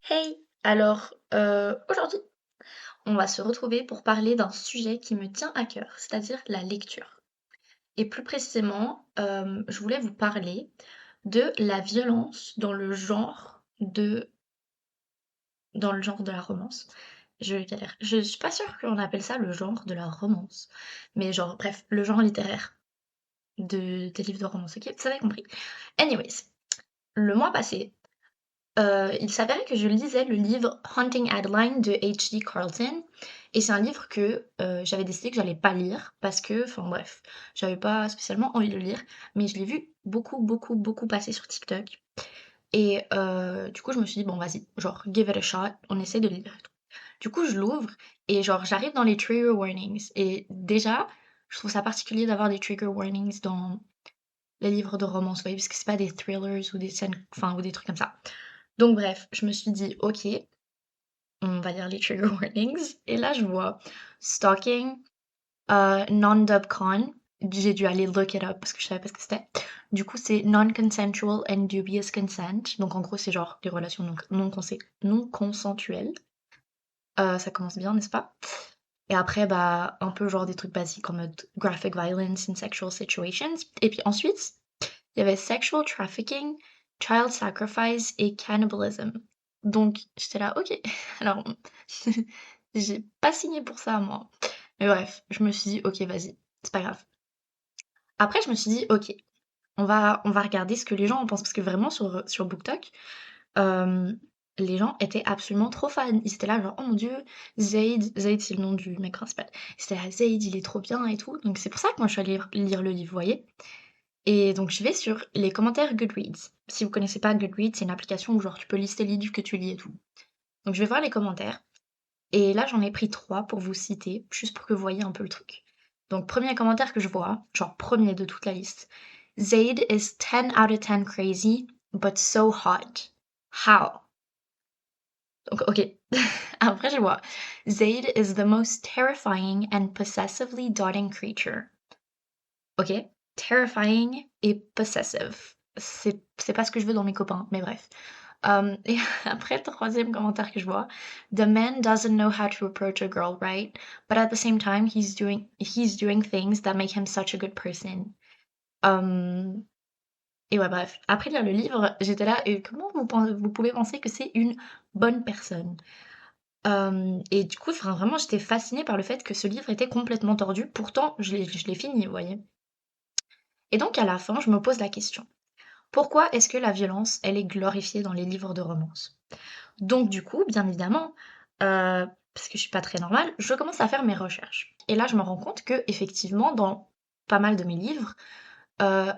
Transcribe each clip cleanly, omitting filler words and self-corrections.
Hey! Alors, aujourd'hui, on va se retrouver pour parler d'un sujet qui me tient à cœur, c'est-à-dire la lecture. Et plus précisément, je voulais vous parler de la violence dans le genre de la romance. Je galère. Je suis pas sûre qu'on appelle ça le genre de la romance, mais genre, bref, le genre littéraire des livres de romance, OK? Vous avez compris. Anyways, le mois passé, il s'avérait que je lisais le livre Hunting Adeline de H.D. Carlton et c'est un livre que, j'avais décidé que j'allais pas lire parce que enfin bref, j'avais pas spécialement envie de le lire, mais je l'ai vu beaucoup, beaucoup, beaucoup passer sur TikTok et du coup je me suis dit: «Bon vas-y, genre give it a shot, on essaie de le lire et tout». Du coup je l'ouvre et genre j'arrive dans les trigger warnings et déjà, je trouve ça particulier d'avoir des trigger warnings dans les livres de romance, vous voyez? Parce que c'est pas des thrillers ou des scènes enfin ou des trucs comme ça. Donc bref, je me suis dit: «OK, on va lire les trigger warnings» et là je vois stalking, non-dub con. J'ai dû aller look it up parce que je savais pas ce que c'était. Du coup, c'est non-consensual and dubious consent. Donc en gros, c'est genre des relations non consensuelles. Ça commence bien, n'est-ce pas? Et après, bah, un peu genre des trucs basiques en mode graphic violence in sexual situations. Et puis ensuite, il y avait sexual trafficking, child sacrifice et cannibalism. Donc j'étais là: «OK». Alors j'ai pas signé pour ça moi. Mais bref, je me suis dit: «OK, vas-y, c'est pas grave». Après je me suis dit: «OK, on va regarder ce que les gens en pensent» parce que vraiment sur BookTok, hem, les gens étaient absolument trop fans. Ils étaient là genre: «Oh mon Dieu, Zaid c'est le nom du mec principal. Ils étaient là: «Zaid il est trop bien et tout». Donc c'est pour ça que moi je suis allée lire le livre, vous voyez? Et donc je vais sur les commentaires Goodreads. Si vous connaissez pas Goodreads, c'est une application où genre tu peux lister les livres que tu lis et tout. Donc je vais voir les commentaires et là j'en ai pris 3 pour vous citer, juste pour que vous voyez un peu le truc. Donc premier commentaire que je vois, genre premier de toute la liste: «Zaid is 10 out of 10 crazy, but so hot. How?» Donc OK. Après je vois: «Zaid is the most terrifying and possessively doting creature». OK, terrifying et possessive. C'est pas ce que je veux dans mes copains, mais bref. Et après, troisième commentaire que je vois: «The man doesn't know how to approach a girl right, but at the same time he's doing things that make him such a good person». Hem et ouais, bref. Après lire le livre, j'étais là: «Et comment vous pouvez penser que c'est une bonne personne?» Et du coup, enfin, vraiment, j'étais fascinée par le fait que ce livre était complètement tordu. Pourtant, je l'ai fini, vous voyez? Et donc à la fin, je me pose la question: pourquoi est-ce que la violence, elle est glorifiée dans les livres de romance? Donc du coup, bien évidemment, parce que je suis pas très normale, je commence à faire mes recherches. Et là, je me rends compte que effectivement, dans pas mal de mes livres, heu,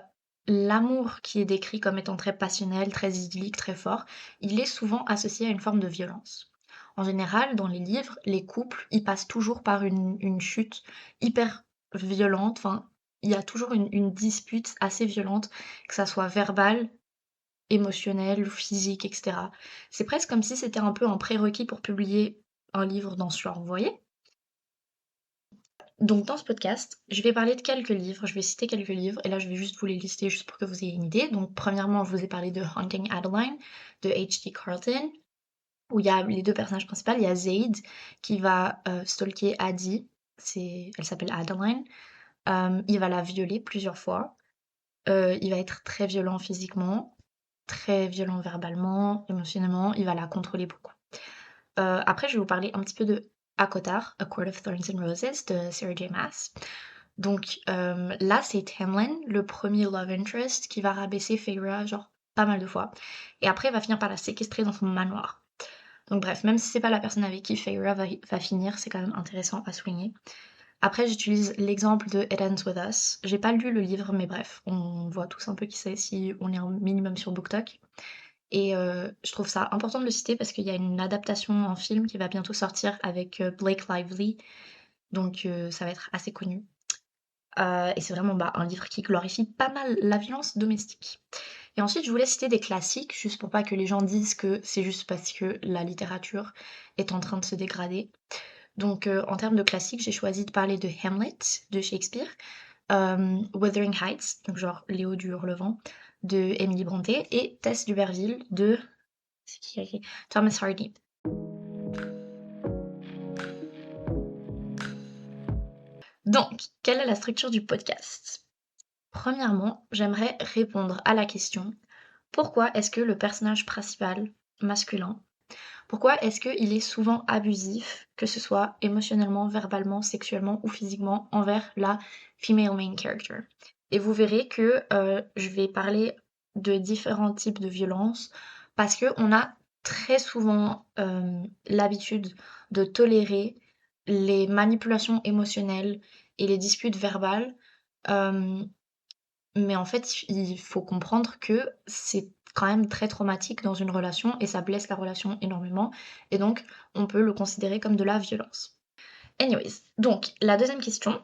l'amour qui est décrit comme étant très passionnel, très idyllique, très fort, il est souvent associé à une forme de violence. En général, dans les livres, les couples, ils passent toujours par une chute hyper violente, enfin, il y a toujours une dispute assez violente, que ça soit verbale, émotionnelle ou physique et cetera. C'est presque comme si c'était un peu un prérequis pour publier un livre dans ce genre, vous voyez? Donc dans ce podcast, je vais parler de quelques livres, je vais citer quelques livres et là je vais juste vous les lister juste pour que vous ayez une idée. Donc premièrement, je vous ai parlé de Hunting Adeline de H.D. Carlton, où il y a les 2 personnages principaux, il y a Zaid qui va, stalker Addie, elle s'appelle Adeline, il va la violer plusieurs fois, il va être très violent physiquement, très violent verbalement, émotionnellement, il va la contrôler beaucoup. Après je vais vous parler un petit peu de ACOTAR, A Court of Thorns and Roses de Sarah J Maas. Donc là, c'est Tamlin, le premier love interest, qui va rabaisser Feyre, genre, pas mal de fois et après, il va finir par la séquestrer dans son manoir. Donc bref, même si c'est pas la personne avec qui Feyre va finir, c'est quand même intéressant à souligner. Après, j'utilise l'exemple de It Ends With Us. J'ai pas lu le livre, mais bref, on voit tous un peu qui c'est si on est un minimum sur BookTok et je trouve ça important de le citer parce qu'il y a une adaptation en film qui va bientôt sortir avec, Blake Lively, donc ça va être assez connu. Et c'est vraiment, bah, un livre qui glorifie pas mal la violence domestique. Et ensuite, je voulais citer des classiques, juste pour pas que les gens disent que c'est juste parce que la littérature est en train de se dégrader. Donc, en termes de classiques, j'ai choisi de parler de Hamlet de Shakespeare, Wuthering Heights, donc genre Léo du Hurlevent de Émilie Brontë et Tess d'Uberville de C'est qui a écrit? Thomas Hardy. Donc, quelle est la structure du podcast? Premièrement, j'aimerais répondre à la question: pourquoi est-ce que le personnage principal masculin, pourquoi est-ce qu'il est souvent abusif, que ce soit émotionnellement, verbalement, sexuellement ou physiquement, envers la female main character? Et vous verrez que je vais parler de différents types de violences parce qu'on a très souvent l'habitude de tolérer les manipulations émotionnelles et les disputes verbales. euh, mais en fait, il faut comprendre que c'est quand même très traumatique dans une relation et ça blesse la relation énormément et donc on peut le considérer comme de la violence. Anyways, donc la deuxième question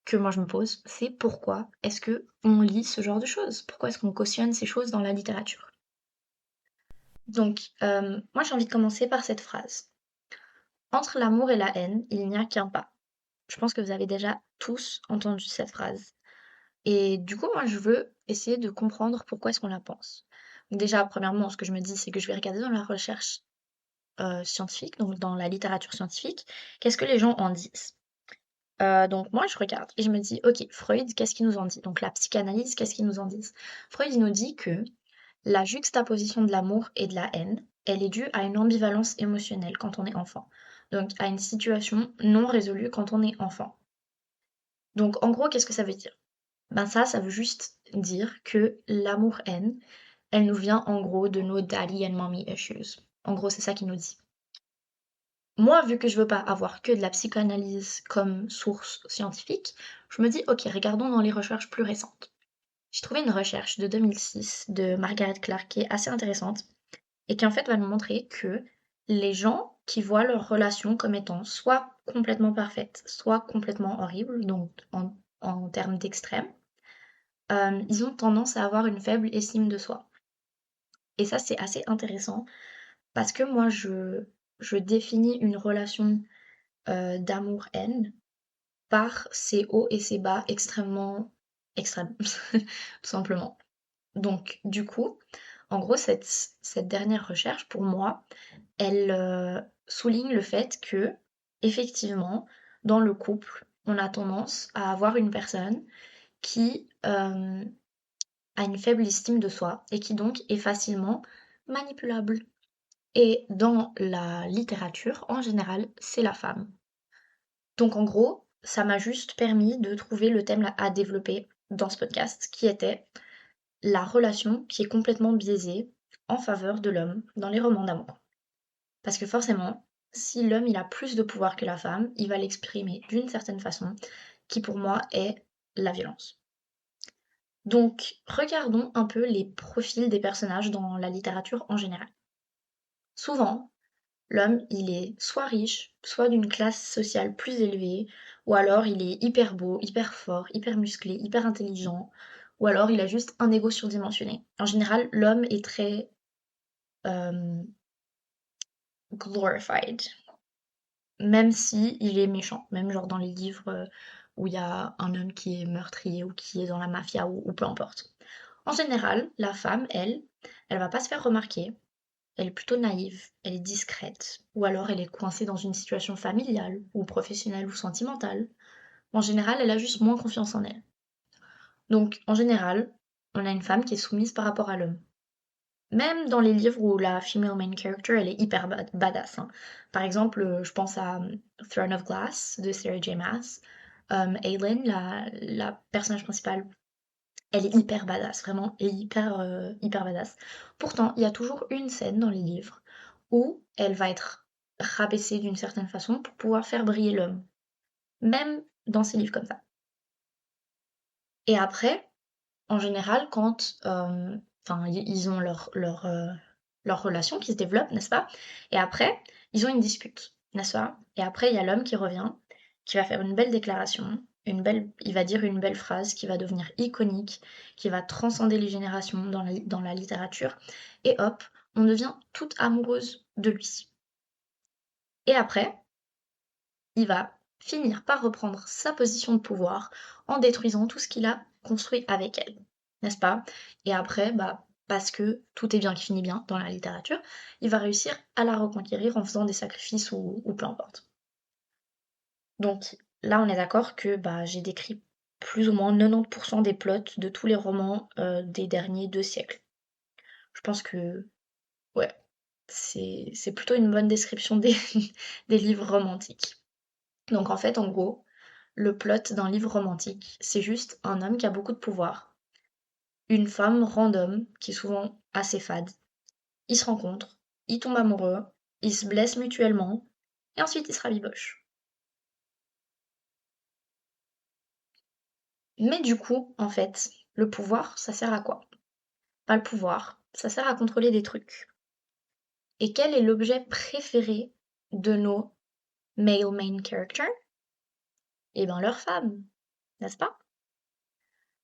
que moi je me pose, c'est pourquoi est-ce qu'on lit ce genre de choses? Pourquoi est-ce qu'on cautionne ces choses dans la littérature? Donc, moi j'ai envie de commencer par cette phrase: «Entre l'amour et la haine, il n'y a qu'un pas». Je pense que vous avez déjà tous entendu cette phrase. Et du coup, moi, je veux essayer de comprendre pourquoi est-ce qu'on la pense. Donc déjà, premièrement, ce que je me dis, c'est que je vais regarder dans la recherche scientifique, donc dans la littérature scientifique, qu'est-ce que les gens en disent. Donc moi, je regarde et je me dis, ok, Freud, qu'est-ce qu'il nous en dit? Donc la psychanalyse, qu'est-ce qu'ils nous en disent? Freud, il nous dit que la juxtaposition de l'amour et de la haine, elle est due à une ambivalence émotionnelle quand on est enfant. Donc à une situation non résolue quand on est enfant. Donc en gros, qu'est-ce que ça veut dire? Ben ça veut juste dire que l'amour-haine, elle nous vient en gros de nos daddy and mommy issues. En gros, c'est ça qu'il nous dit. Moi, vu que je veux pas avoir que de la psychanalyse comme source scientifique, je me dis, ok, regardons dans les recherches plus récentes. J'ai trouvé une recherche de 2006 de Margaret Clark qui est assez intéressante et qui en fait va nous montrer que les gens qui voient leur relation comme étant soit complètement parfaite, soit complètement horrible, donc en termes d'extrême, ils ont tendance à avoir une faible estime de soi. Et ça, c'est assez intéressant parce que moi, je définis une relation d'amour-haine par ses hauts et ses bas extrêmement extrêmes, tout simplement. Donc, du coup, en gros, cette dernière recherche, pour moi, elle souligne le fait que, effectivement, dans le couple, on a tendance à avoir une personne qui a une faible estime de soi et qui donc est facilement manipulable. Et dans la littérature, en général, c'est la femme. Donc en gros, ça m'a juste permis de trouver le thème à développer dans ce podcast, qui était la relation qui est complètement biaisée en faveur de l'homme dans les romans d'amour. Parce que forcément, si l'homme il a plus de pouvoir que la femme, il va l'exprimer d'une certaine façon, qui pour moi est la violence. Donc, regardons un peu les profils des personnages dans la littérature en général. Souvent, l'homme, il est soit riche, soit d'une classe sociale plus élevée, ou alors il est hyper beau, hyper fort, hyper musclé, hyper intelligent, ou alors il a juste un ego surdimensionné. En général, l'homme est très euh, glorified, même si il est méchant, même genre dans les livres où il y a un homme qui est meurtrier ou qui est dans la mafia ou peu importe. En général, la femme, elle va pas se faire remarquer, elle est plutôt naïve, elle est discrète, ou alors elle est coincée dans une situation familiale, ou professionnelle, ou sentimentale. En général, elle a juste moins confiance en elle. Donc, en général, on a une femme qui est soumise par rapport à l'homme. Même dans les livres où la female main character, elle est hyper badass, hein. Par exemple, je pense à Throne of Glass de Sarah J. Maas. Aileen, la personnage principale, elle est hyper badass, vraiment, et hyper badass. Pourtant, il y a toujours une scène dans les livres où elle va être rabaissée d'une certaine façon pour pouvoir faire briller l'homme. Même dans ces livres comme ça. Et après, en général, quand enfin, ils ont leur relation qui se développe, n'est-ce pas? Et après, ils ont une dispute, n'est-ce pas? Et après, il y a l'homme qui revient, qui va faire une belle déclaration, il va dire une belle phrase qui va devenir iconique, qui va transcender les générations dans la littérature, et hop, on devient toute amoureuse de lui. Et après, il va finir par reprendre sa position de pouvoir en détruisant tout ce qu'il a construit avec elle, n'est-ce pas? Et après, bah, parce que tout est bien qui finit bien dans la littérature, il va réussir à la reconquérir en faisant des sacrifices ou peu importe. Donc là, on est d'accord que bah, j'ai décrit plus ou moins 90% des plots de tous les romans des derniers 2 siècles. Je pense que, ouais, c'est plutôt une bonne description des, des livres romantiques. Donc en fait, en gros, le plot d'un livre romantique, c'est juste un homme qui a beaucoup de pouvoir, une femme random, qui est souvent assez fade. Ils se rencontrent, ils tombent amoureux, ils se blessent mutuellement, et ensuite ils se rabibochent. Mais du coup, en fait, le pouvoir, ça sert à quoi? Pas le pouvoir, ça sert à contrôler des trucs. Et quel est l'objet préféré de nos male main characters? Eh ben leurs femmes, n'est-ce pas?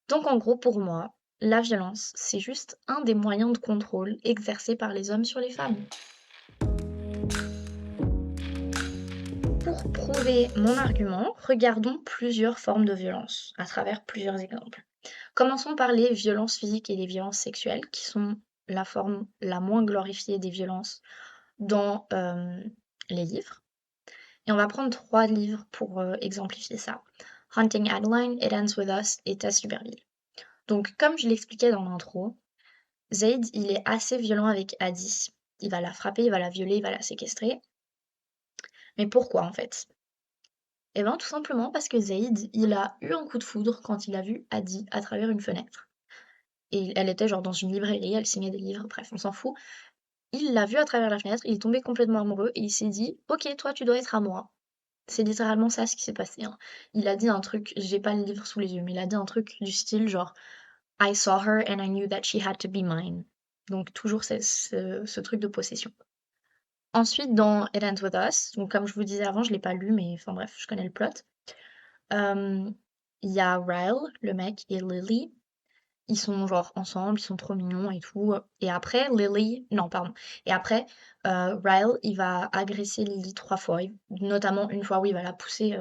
Donc en gros, pour moi, la violence, c'est juste un des moyens de contrôle exercés par les hommes sur les femmes. Pour prouver mon argument, regardons plusieurs formes de violence à travers plusieurs exemples. Commençons par les violences physiques et les violences sexuelles, qui sont la forme la moins glorifiée des violences dans les livres. Et on va prendre 3 livres pour exemplifier ça. Hunting Adeline, It Ends With Us et Tess Duberville. Donc comme je l'expliquais dans l'intro, Zaid, il est assez violent avec Addie. Il va la frapper, il va la violer, il va la séquestrer. Mais pourquoi en fait? Eh ben tout simplement parce que Zaid, il a eu un coup de foudre quand il a vu Addie à travers une fenêtre. Et elle était genre dans une librairie, elle signait des livres, bref, on s'en fout. Il l'a vue à travers la fenêtre, il est tombé complètement amoureux et il s'est dit: «OK, toi tu dois être à moi». C'est littéralement ça ce qui s'est passé, hein. Il a dit un truc, j'ai pas le livre sous les yeux, mais il a dit un truc du style genre: «I saw her and I knew that she had to be mine». Donc toujours ce truc de possession. Ensuite dans It Ends With Us, donc comme je vous disais avant, je l'ai pas lu, mais enfin bref, je connais le plot. Il y a Ryle, le mec, et Lily. Ils sont genre ensemble, ils sont trop mignons et tout. Et après, Lily, non, pardon. Et après, Ryle, il va agresser Lily 3 fois. Notamment une fois où il va la pousser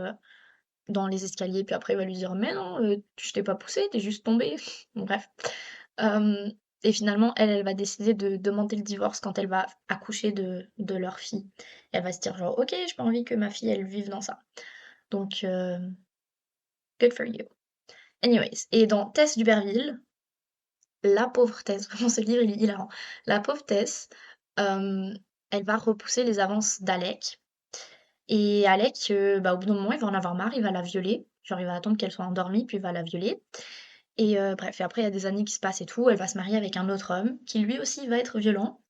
dans les escaliers, puis après il va lui dire: «Mais non, je t'ai pas poussée, t'es juste tombée». Bon, bref. Euh, et finalement, elle va décider de demander le divorce quand elle va accoucher de leur fille. Elle va se dire genre: «OK, j'ai pas envie que ma fille, elle vive dans ça». Donc, good for you. Anyways, et dans Tess d'Uberville, la pauvre Tess, vraiment ce livre il est hilarant. La pauvre Tess, elle va repousser les avances d'Alec et Alec, bah, au bout d'un moment, il va en avoir marre, il va la violer. Genre, il va attendre qu'elle soit endormie, puis il va la violer et bref et après il y a des années qui se passent et tout, elle va se marier avec un autre homme qui lui aussi va être violent.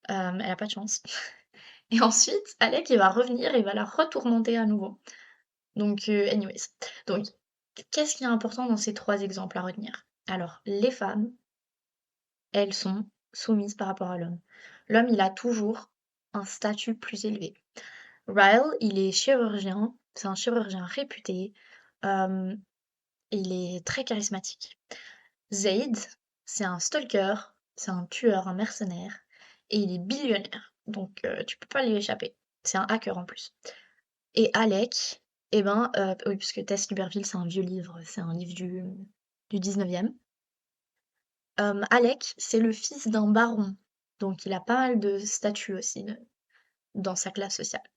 Elle a pas de chance et ensuite Alec, il va revenir et il va la retourmenter à nouveau. Donc anyways. Donc qu'est-ce qui est important dans ces 3 exemples à retenir? Alors, les femmes, elles sont soumises par rapport à l'homme. L'homme, il a toujours un statut plus élevé. Ryle, il est chirurgien, c'est un chirurgien réputé, hem, il est très charismatique. Zaid, c'est un stalker, c'est un tueur, un mercenaire et il est billionnaire, donc tu peux pas lui échapper. C'est un hacker en plus. Et Alec, eh ben, oui, puisque Tess Duberville, c'est un vieux livre, c'est un livre du 19e. Alec, c'est le fils d'un baron, donc il a pas mal de statuts aussi dans sa classe sociale.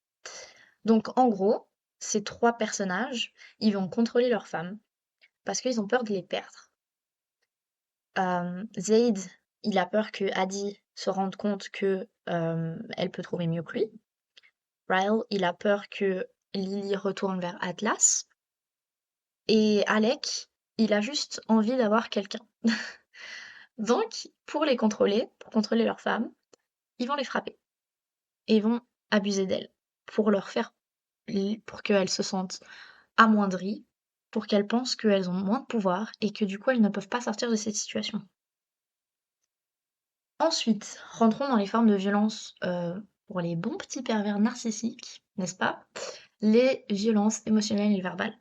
Donc en gros, ces 3 personnages, ils vont contrôler leurs femmes parce qu'ils ont peur de les perdre. Zaid, il a peur que Addie se rende compte que elle peut trouver mieux que lui. Ryle, il a peur que Lily retourne vers Atlas. Et Alec, il a juste envie d'avoir quelqu'un. Donc, pour les contrôler, pour contrôler leurs femmes, ils vont les frapper et ils vont abuser d'elles pour leur faire pour qu'elles se sentent amoindries, pour qu'elles pensent qu'elles ont moins de pouvoir et que du coup elles ne peuvent pas sortir de cette situation. Ensuite, rentrons dans les formes de violence pour les bons petits pervers narcissiques, n'est-ce pas? Les violences émotionnelles et verbales.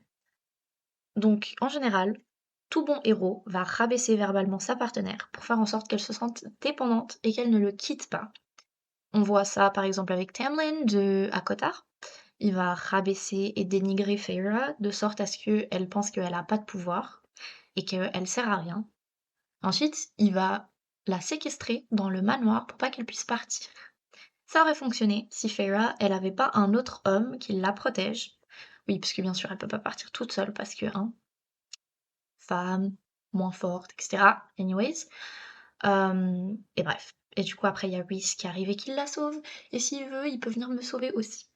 Donc, en général, tout bon héros va rabaisser verbalement sa partenaire pour faire en sorte qu'elle se sente dépendante et qu'elle ne le quitte pas. On voit ça par exemple avec Tamlin de ACOTAR. Il va rabaisser et dénigrer Feyre de sorte à ce qu'elle pense qu'elle a pas de pouvoir et qu'elle sert à rien. Ensuite, il va la séquestrer dans le manoir pour pas qu'elle puisse partir. Ça aurait fonctionné si Feyre, elle avait pas un autre homme qui la protège. Oui, parce que bien sûr, elle peut pas partir toute seule parce que, hein, femme, moins forte, etc. Anyways. Et bref. Et du coup, après, il y a Rhys qui arrive et qui la sauve. Et s'il veut, il peut venir me sauver aussi.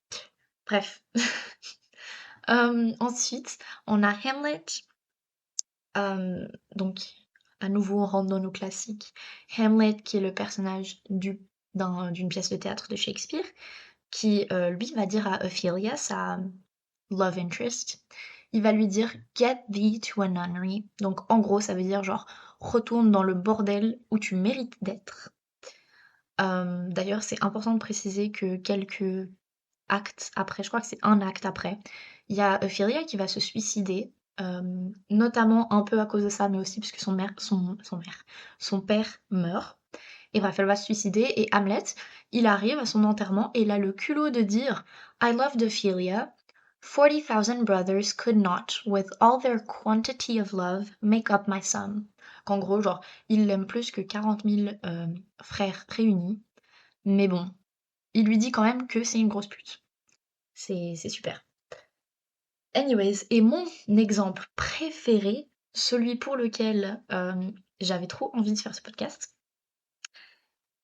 Bref. Ensuite, on a Hamlet. Donc, à nouveau, on rentre dans nos classiques. Hamlet, qui est le personnage d'une pièce de théâtre de Shakespeare, qui, lui, va dire à Ophelia, sa love interest, il va lui dire Get thee to a nunnery. Donc, en gros, ça veut dire genre retourne dans le bordel où tu mérites d'être. D'ailleurs, c'est important de préciser que quelques actes après, je crois que c'est un acte après, il y a Ophelia qui va se suicider, notamment un peu à cause de ça, mais aussi parce que son père meurt. Et bref, elle va se suicider et Hamlet, il arrive à son enterrement et il a le culot de dire I loved Ophelia. 40,000 brothers could not, with all their quantity of love, make up my son. Qu'en gros, genre, il l'aime plus que 40 000 frères réunis. Mais bon, il lui dit quand même que c'est une grosse pute. C'est super. Anyways, et mon exemple préféré, celui pour lequel j'avais trop envie de faire ce podcast,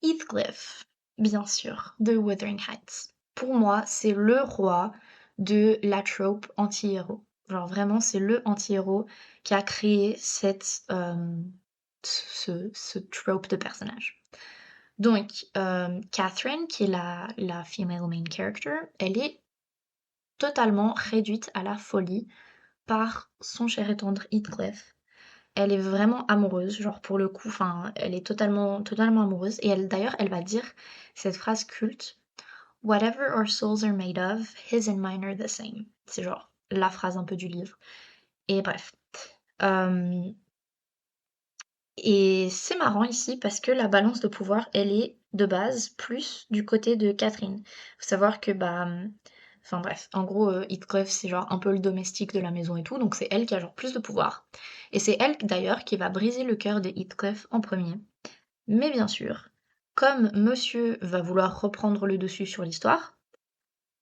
Heathcliff, bien sûr, de Wuthering Heights. Pour moi, c'est le roi de la trope anti-héros. Genre vraiment, c'est le anti-héros qui a créé ce trope de personnage. Donc, Catherine, qui est la female main character, elle est totalement réduite à la folie par son cher et tendre Heathcliff. Elle est vraiment amoureuse, genre pour le coup, enfin, elle est totalement, totalement amoureuse. Et d'ailleurs, elle va dire cette phrase culte, Whatever our souls are made of, his and mine are the same. C'est genre la phrase un peu du livre. Et bref. Et c'est marrant ici parce que la balance de pouvoir, elle est de base plus du côté de Catherine. Faut savoir que enfin bref, en gros, Heathcliff c'est genre un peu le domestique de la maison et tout, donc c'est elle qui a genre plus de pouvoir. Et c'est elle d'ailleurs qui va briser le cœur de Heathcliff en premier. Mais bien sûr, comme monsieur va vouloir reprendre le dessus sur l'histoire,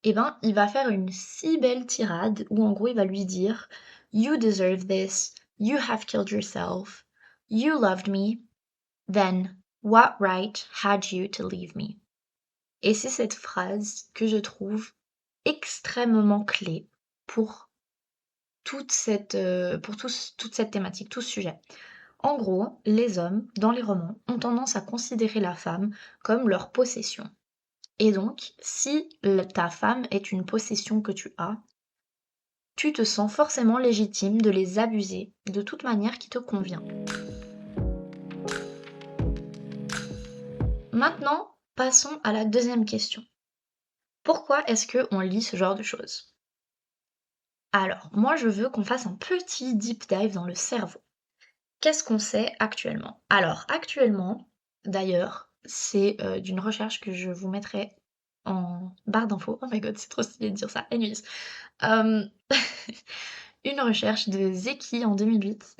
eh ben il va faire une si belle tirade où en gros il va lui dire You deserve this, you have killed yourself, you loved me, then what right had you to leave me? Et c'est cette phrase que je trouve extrêmement clé pour toute toute cette thématique, tout ce sujet. En gros, les hommes, dans les romans, ont tendance à considérer la femme comme leur possession. Et donc, si ta femme est une possession que tu as, tu te sens forcément légitime de les abuser de toute manière qui te convient. Maintenant, passons à la deuxième question. Pourquoi est-ce qu'on lit ce genre de choses? Alors, moi je veux qu'on fasse un petit deep dive dans le cerveau. Qu'est-ce qu'on sait actuellement? Alors, actuellement, d'ailleurs, c'est d'une recherche que je vous mettrai en barre d'infos. Oh my god, c'est trop stylé de dire ça. Anyways. Une recherche de Zeki en 2008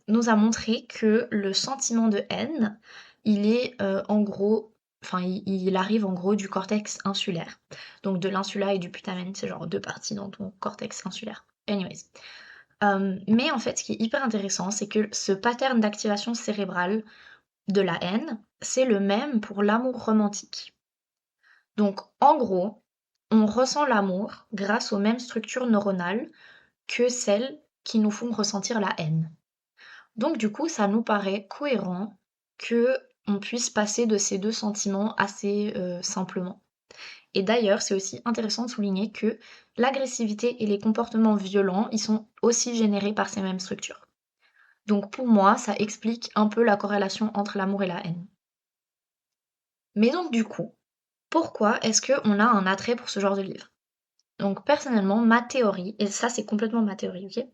nous a montré que le sentiment de haine, il est en gros, enfin il arrive en gros du cortex insulaire. Donc de l'insula et du putamen, c'est genre deux parties dans ton cortex insulaire. Anyways. Mais en fait, ce qui est hyper intéressant, c'est que ce pattern d'activation cérébrale de la haine, c'est le même pour l'amour romantique. Donc en gros, on ressent l'amour grâce aux mêmes structures neuronales que celles qui nous font ressentir la haine. Donc du coup, ça nous paraît cohérent que on puisse passer de ces deux sentiments assez simplement. Et d'ailleurs, c'est aussi intéressant de souligner que l'agressivité et les comportements violents, ils sont aussi générés par ces mêmes structures. Donc pour moi, ça explique un peu la corrélation entre l'amour et la haine. Mais donc du coup, pourquoi est-ce qu'on a un attrait pour ce genre de livre? Donc personnellement, ma théorie, et ça c'est complètement ma théorie, ok?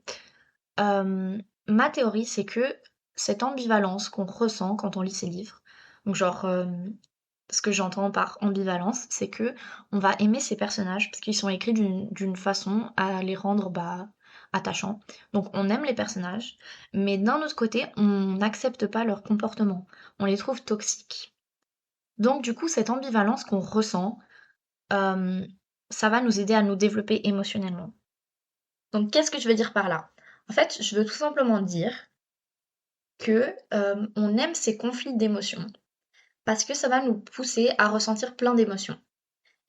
Ma théorie, c'est que cette ambivalence qu'on ressent quand on lit ces livres, donc genre, ce que j'entends par ambivalence, c'est que on va aimer ces personnages parce qu'ils sont écrits d'une façon à les rendre, attachants. Donc on aime les personnages, mais d'un autre côté, on n'accepte pas leur comportement. On les trouve toxiques. Donc du coup, cette ambivalence qu'on ressent, hem, ça va nous aider à nous développer émotionnellement. Donc qu'est-ce que je veux dire par là? En fait, je veux tout simplement dire que, on aime ces conflits d'émotions parce que ça va nous pousser à ressentir plein d'émotions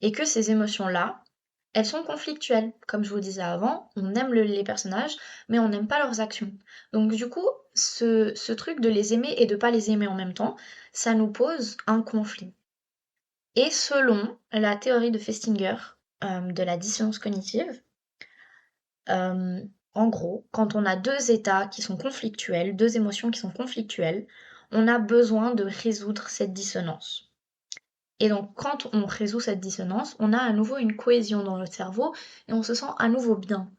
et que ces émotions-là, elles sont conflictuelles. Comme je vous disais avant, on aime les personnages, mais on n'aime pas leurs actions. Donc du coup, ce truc de les aimer et de pas les aimer en même temps, ça nous pose un conflit. Et selon la théorie de Festinger, de la dissonance cognitive, en gros, quand on a 2 états qui sont conflictuels, 2 émotions qui sont conflictuelles, on a besoin de résoudre cette dissonance. Et donc quand on résout cette dissonance, on a à nouveau une cohésion dans notre cerveau et on se sent à nouveau bien.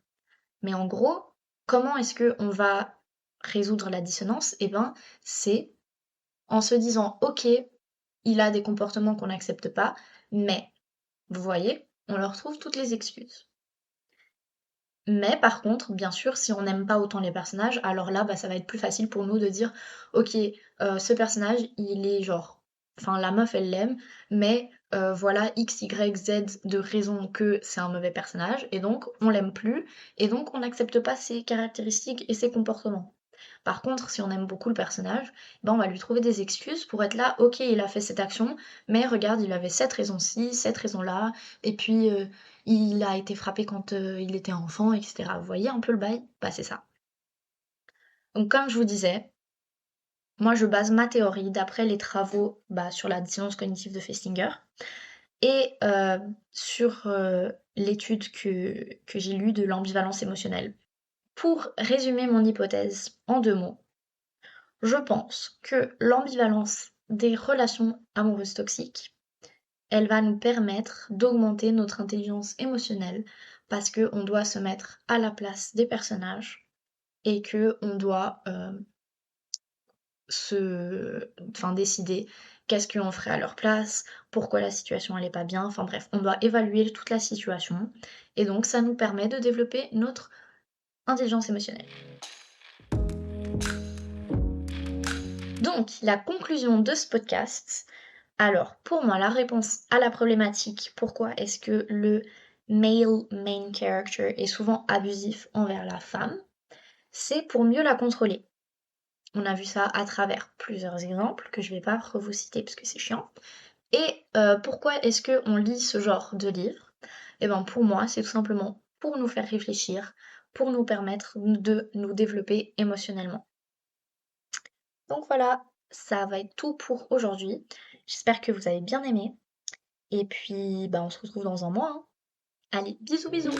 Mais en gros, comment est-ce qu'on va résoudre la dissonance? Eh ben, c'est en se disant: «OK, il a des comportements qu'on n'accepte pas, mais» vous voyez? On leur trouve toutes les excuses. Mais par contre, bien sûr, si on n'aime pas autant les personnages, alors là, bah, ça va être plus facile pour nous de dire: «OK, ce personnage, il est genre enfin la meuf, elle l'aime, mais voilà X, Y, Z de raisons que c'est un mauvais personnage et donc on l'aime plus et donc on n'accepte pas ses caractéristiques et ses comportements». Par contre, si on aime beaucoup le personnage, ben, on va lui trouver des excuses pour être là: «OK, il a fait cette action, mais regarde, il avait cette raison-ci, cette raison-là et puis, il a été frappé quand, il était enfant» et cetera. Vous voyez un peu le bail? Bah, c'est ça. Donc comme je vous disais, moi je base ma théorie d'après les travaux, bah, sur la dissonance cognitive de Festinger et sur, l'étude que j'ai lue de l'ambivalence émotionnelle. Pour résumer mon hypothèse en 2 mots, je pense que l'ambivalence des relations amoureuses toxiques, elle va nous permettre d'augmenter notre intelligence émotionnelle parce qu'on doit se mettre à la place des personnages et qu'on doit décider qu'est-ce qu'on ferait à leur place, pourquoi la situation elle est pas bien, enfin bref, on doit évaluer toute la situation et donc ça nous permet de développer notre intelligence émotionnelle. Donc, la conclusion de ce podcast, alors pour moi, la réponse à la problématique, pourquoi est-ce que le male main character est souvent abusif envers la femme, c'est pour mieux la contrôler. On a vu ça à travers plusieurs exemples que je vais pas vous citer parce que c'est chiant. Et pourquoi est-ce qu'on lit ce genre de livre? Eh ben pour moi, c'est tout simplement pour nous faire réfléchir, pour nous permettre de nous développer émotionnellement. Donc voilà, ça va être tout pour aujourd'hui. J'espère que vous avez bien aimé. Et puis, bah, on se retrouve dans un mois, hein. Allez, bisous bisous!